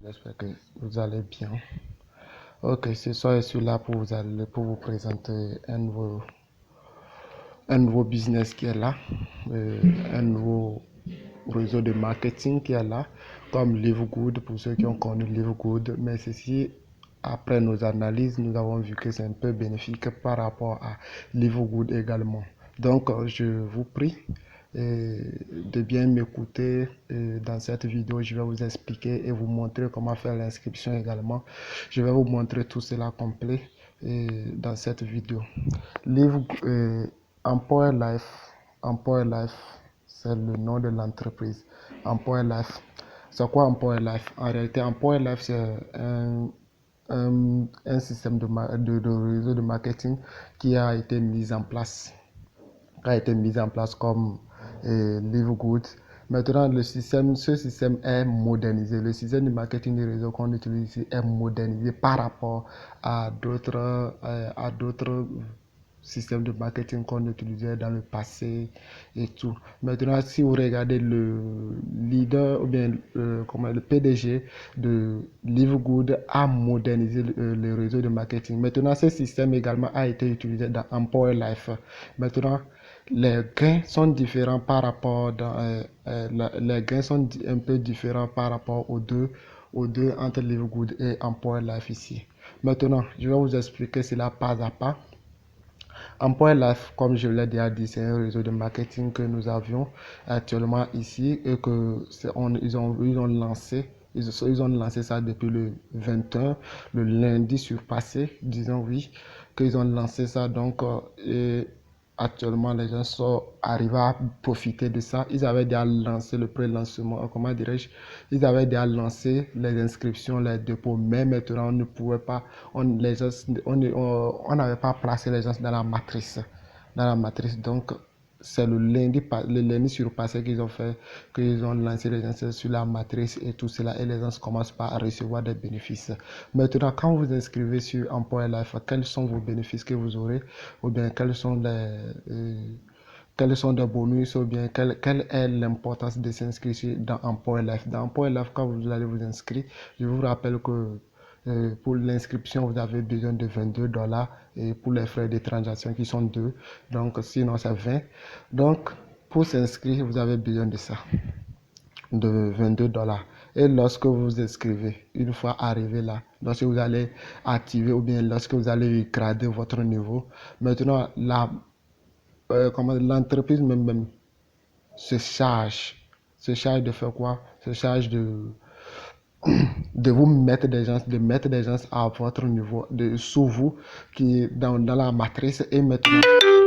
J'espère que vous allez bien. Ok, ce soir je suis là pour vous présenter un nouveau business qui est là, un nouveau réseau de marketing qui est là, comme Livegood pour ceux qui ont connu Livegood. Mais ceci, après nos analyses, nous avons vu que c'est un peu bénéfique par rapport à Livegood également. Donc, je vous prie de bien m'écouter. Dans cette vidéo, je vais vous expliquer et vous montrer comment faire l'inscription également. Je vais vous montrer tout cela complet dans cette vidéo. Livre Empower Life. Empower Life, c'est le nom de l'entreprise. Empower Life. C'est quoi Empower Life? En réalité, Empower Life, c'est un système de réseau de marketing qui a été mis en place comme Livegood. Maintenant, ce système est modernisé. Le système de marketing de réseau qu'on utilise ici est modernisé par rapport à d'autres systèmes de marketing qu'on utilisait dans le passé et tout. Maintenant, si vous regardez le leader ou bien le PDG de Livegood a modernisé le réseau de marketing. Maintenant, ce système également a été utilisé dans Empower Life. Maintenant, les gains sont différents par rapport les gains sont un peu différents par rapport aux deux entre Livegood et Empower Life ici. Maintenant, je vais vous expliquer cela pas à pas. Empower Life, comme je l'ai déjà dit, c'est un réseau de marketing que nous avions actuellement ici et ils ont lancé. Ils ont lancé ça depuis le 21, le lundi surpassé, disons oui, qu'ils ont lancé ça. Donc, actuellement, les gens sont arrivés à profiter de ça. Ils avaient déjà lancé le pré-lancement, comment dirais-je, ils avaient déjà lancé les inscriptions, les dépôts, mais maintenant, on ne pouvait pas, on n'avait pas placé les gens dans la matrice. Donc, c'est le lundi surpassé qu'ils ont fait, qu'ils ont lancé les gens sur la matrice et tout cela, et les gens commencent par à recevoir des bénéfices. Maintenant, quand vous inscrivez sur Empower Life, quels sont vos bénéfices que vous aurez, ou bien quels sont les bonus, ou bien quelle est l'importance de s'inscrire dans Empower Life. Dans Empower Life, quand vous allez vous inscrire, je vous rappelle que pour l'inscription, vous avez besoin de $22 et pour les frais de transaction qui sont 2. Donc, sinon, c'est 20. Donc, pour s'inscrire, vous avez besoin de ça, de $22. Et lorsque vous vous inscrivez, une fois arrivé là, lorsque vous allez activer ou bien lorsque vous allez grader votre niveau, maintenant, l'entreprise même se charge de faire quoi? Se charge de vous mettre de mettre des gens à votre niveau, sous vous, qui dans la matrice, et maintenant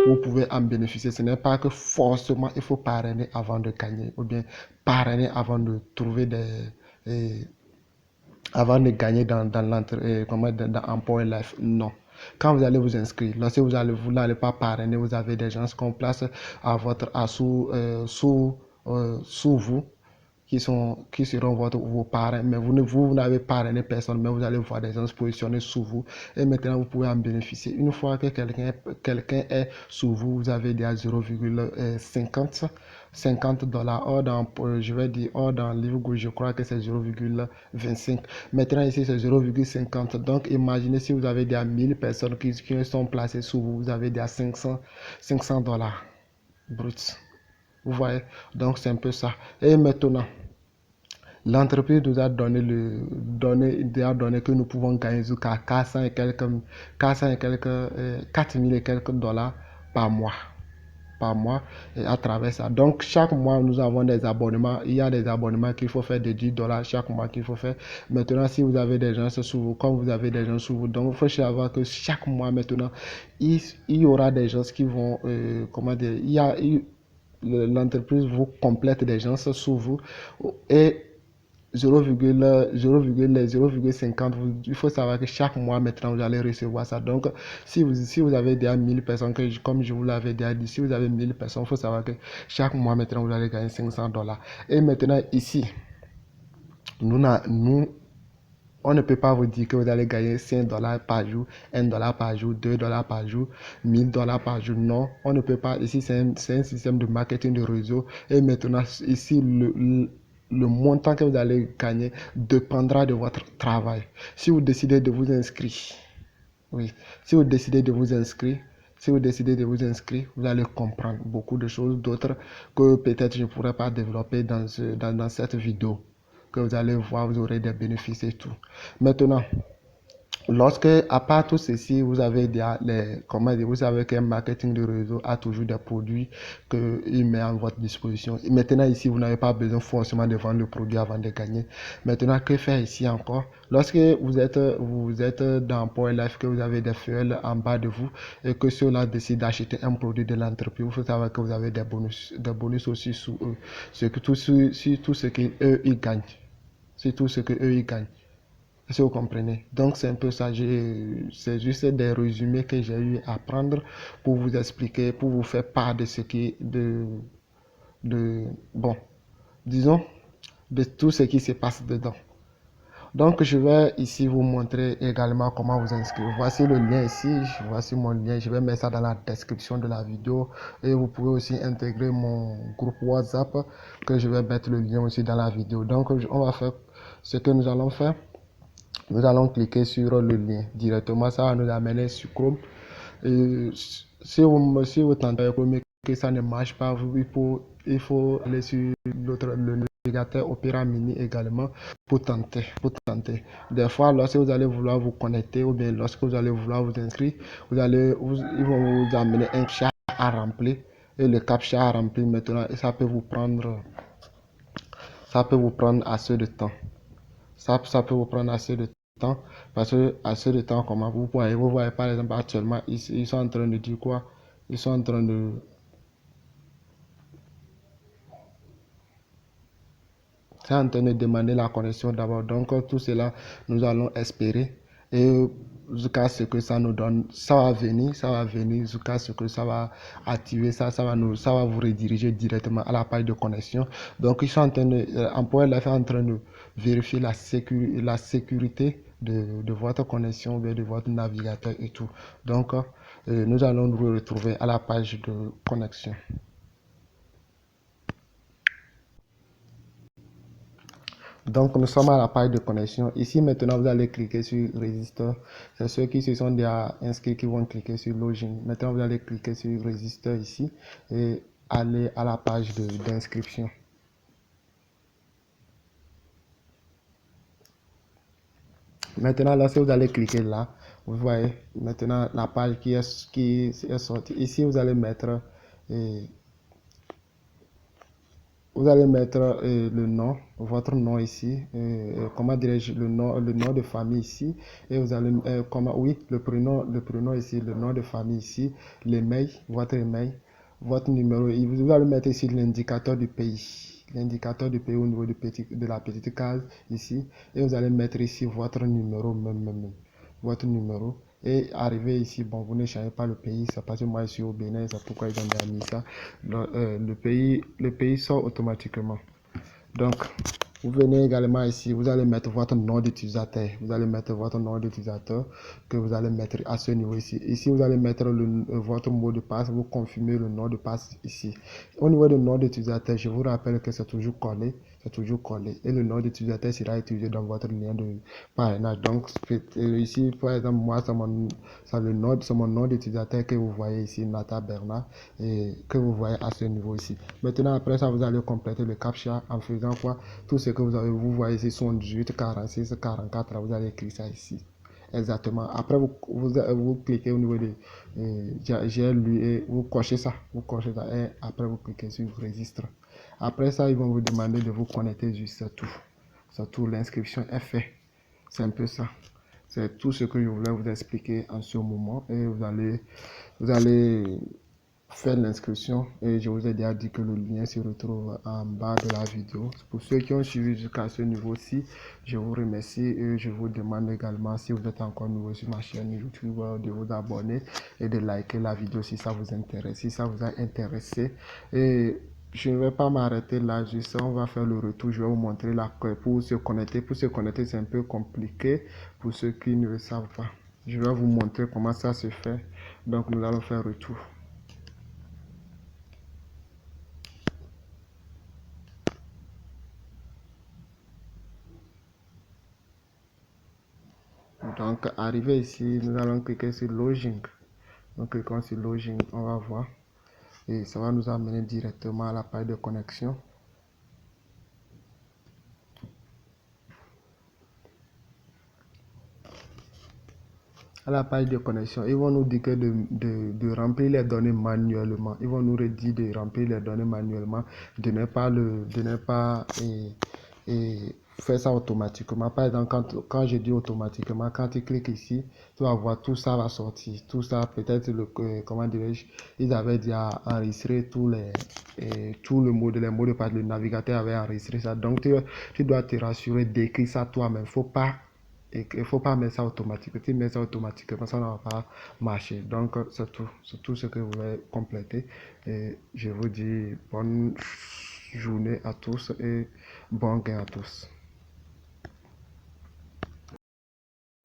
vous pouvez en bénéficier. Ce n'est pas que forcément il faut parrainer avant de gagner, ou bien parrainer avant de trouver avant de gagner dans Empower Life. Non. Quand vous allez vous inscrire, lorsque vous n'allez pas parrainer, vous avez des gens qu'on place à votre sous vous qui seront vos parrains, mais vous n'avez parrainé personne, mais vous allez voir des gens se positionner sous vous et maintenant vous pouvez en bénéficier. Une fois que quelqu'un est sous vous, vous avez déjà 0,50 $. Or je vais dire, or dans Livegood, je crois que c'est 0,25. Maintenant ici, c'est 0,50. Donc imaginez si vous avez déjà 1000 personnes qui sont placées sous vous, vous avez déjà 500 dollars bruts. Vous voyez, donc c'est un peu ça. Et maintenant, l'entreprise nous a donné que nous pouvons gagner jusqu'à 4000 et quelques dollars par mois. Et à travers ça. Donc chaque mois nous avons des abonnements. Il y a des abonnements qu'il faut faire de $10 chaque mois qu'il faut faire. Maintenant, si vous avez des gens sous vous, comme vous avez des gens sous vous, donc il faut savoir que chaque mois maintenant, il y aura des gens qui vont, comment dire, l'entreprise vous complète des gens sous vous et 0,50, il faut savoir que chaque mois maintenant vous allez recevoir ça. Donc si vous avez déjà 1000 personnes, comme je vous l'avais déjà dit, si vous avez 1000 personnes, il faut savoir que chaque mois maintenant vous allez gagner 500 dollars. Et maintenant ici, nous on ne peut pas vous dire que vous allez gagner 5 dollars par jour, 1 $ par jour, 2 $ par jour, 1000 $ par jour. Non, on ne peut pas. Ici, c'est un système de marketing de réseau. Et maintenant, ici, le montant que vous allez gagner dépendra de votre travail. Si vous décidez de vous inscrire, oui, si vous décidez de vous inscrire, vous allez comprendre beaucoup de choses, d'autres que peut-être je ne pourrais pas développer dans cette vidéo, que vous allez voir, vous aurez des bénéfices et tout. Maintenant, lorsque, à part tout ceci, vous avez comment dire, vous savez qu'un marketing de réseau a toujours des produits qu'il met à votre disposition. Et maintenant, ici, vous n'avez pas besoin forcément de vendre le produit avant de gagner. Maintenant, que faire ici encore? Lorsque vous êtes dans Power Life, que vous avez des feuilles en bas de vous et que ceux-là décident d'acheter un produit de l'entreprise, il faut savoir que vous avez des bonus aussi sur eux. Sur tout ce qu'eux, ils gagnent. Sur tout ce qu'eux, ils gagnent. Si vous comprenez. Donc, c'est un peu ça. C'est juste des résumés que j'ai eu à prendre pour vous expliquer, pour vous faire part de ce qui, bon, disons, de tout ce qui se passe dedans. Donc, je vais ici vous montrer également comment vous inscrire. Voici le lien ici. Voici mon lien. Je vais mettre ça dans la description de la vidéo. Et vous pouvez aussi intégrer mon groupe WhatsApp que je vais mettre le lien aussi dans la vidéo. Donc, on va faire ce que nous allons faire. Nous allons cliquer sur le lien directement. Ça va nous amener sur Chrome. Et si vous tentez Chrome que ça ne marche pas, il faut aller sur le navigateur Opera Mini également pour tenter. Des fois, lorsque vous allez vouloir vous connecter ou bien lorsque vous allez vouloir vous inscrire, ils vont vous amener un captcha à remplir. Et le captcha à remplir maintenant, ça peut vous prendre assez de temps. Ça peut vous prendre assez de temps parce que assez de temps, comment vous voyez par exemple actuellement, ils sont en train de dire quoi? Ils sont en train de C'est en train de demander la connexion d'abord. Donc, tout cela, nous allons espérer. Et jusqu'à ce que ça nous donne, ça va venir jusqu'à ce que ça va activer ça, ça va vous rediriger directement à la page de connexion. Donc, ils sont en train de, en train de vérifier la sécurité de votre connexion, ou de votre navigateur et tout. Donc, nous allons nous retrouver à la page de connexion. Donc, nous sommes à la page de connexion. Ici, maintenant, vous allez cliquer sur Register. C'est ceux qui se sont déjà inscrits qui vont cliquer sur Login. Maintenant, vous allez cliquer sur Register ici et aller à la page d'inscription. Maintenant, lorsque vous allez cliquer là, vous voyez maintenant la page qui est sortie. Ici, vous allez mettre le nom, votre nom ici, comment dirais-je, le nom de famille ici, et vous allez, oui, le prénom ici, le nom de famille ici, l'email, votre email, votre numéro, et vous allez mettre ici l'indicateur du pays au niveau de la petite case ici, et vous allez mettre ici votre numéro, votre numéro. Et arrivé ici, bon, vous ne changez pas le pays, c'est parce que moi je suis au Bénin, c'est pourquoi ils ont mis ça. Le pays sort automatiquement. Donc, vous venez également ici, vous allez mettre votre nom d'utilisateur. Vous allez mettre votre nom d'utilisateur que vous allez mettre à ce niveau ici. Ici, vous allez mettre votre mot de passe, vous confirmez le nom de passe ici. Au niveau du nom d'utilisateur, je vous rappelle que c'est toujours collé. C'est toujours collé. Et le nom d'utilisateur sera utilisé dans votre lien de parrainage. Donc, ici, par exemple, moi, c'est mon nom d'utilisateur que vous voyez ici, Nata Bernard, et que vous voyez à ce niveau ici. Maintenant, après ça, vous allez compléter le captcha en faisant quoi? Tout ce que vous voyez ici sont 18, 46, 44. Là, vous allez écrire ça ici. Exactement. Après, vous cliquez au niveau de j'ai lu et vous cochez ça. Et après, vous cliquez sur registre. Après ça, ils vont vous demander de vous connecter juste, c'est tout. C'est tout. L'inscription est faite. C'est un peu ça. C'est tout ce que je voulais vous expliquer en ce moment. Et vous allez faire l'inscription et je vous ai déjà dit que le lien se retrouve en bas de la vidéo. Pour ceux qui ont suivi jusqu'à ce niveau-ci, je vous remercie et je vous demande également, si vous êtes encore nouveau sur ma chaîne YouTube, de vous abonner et de liker la vidéo si ça vous intéresse, si ça vous a intéressé. Et je ne vais pas m'arrêter là, juste on va faire le retour, je vais vous montrer la clé pour se connecter. Pour se connecter, c'est un peu compliqué pour ceux qui ne le savent pas. Je vais vous montrer comment ça se fait. Donc nous allons faire retour. Donc, arrivé ici, nous allons cliquer sur Login. Donc, cliquons sur Login, on va voir. Et ça va nous amener directement à la page de connexion. À la page de connexion, ils vont nous dire que de remplir les données manuellement. Ils vont nous redire de remplir les données manuellement, de ne pas faire ça automatiquement. Par exemple, quand je dis automatiquement, quand tu cliques ici, tu vas voir tout ça va sortir. Tout ça, peut-être, comment dirais-je, ils avaient déjà enregistré tout les mots de passe. Le navigateur avait enregistré ça. Donc, tu dois te rassurer d'écrire ça toi-même. Il ne faut pas mettre ça automatique. Si tu mets ça automatiquement, ça ne va pas marcher. Donc, c'est tout. C'est tout ce que vous voulez compléter. Et je vous dis bonne journée à tous et bon gain à tous.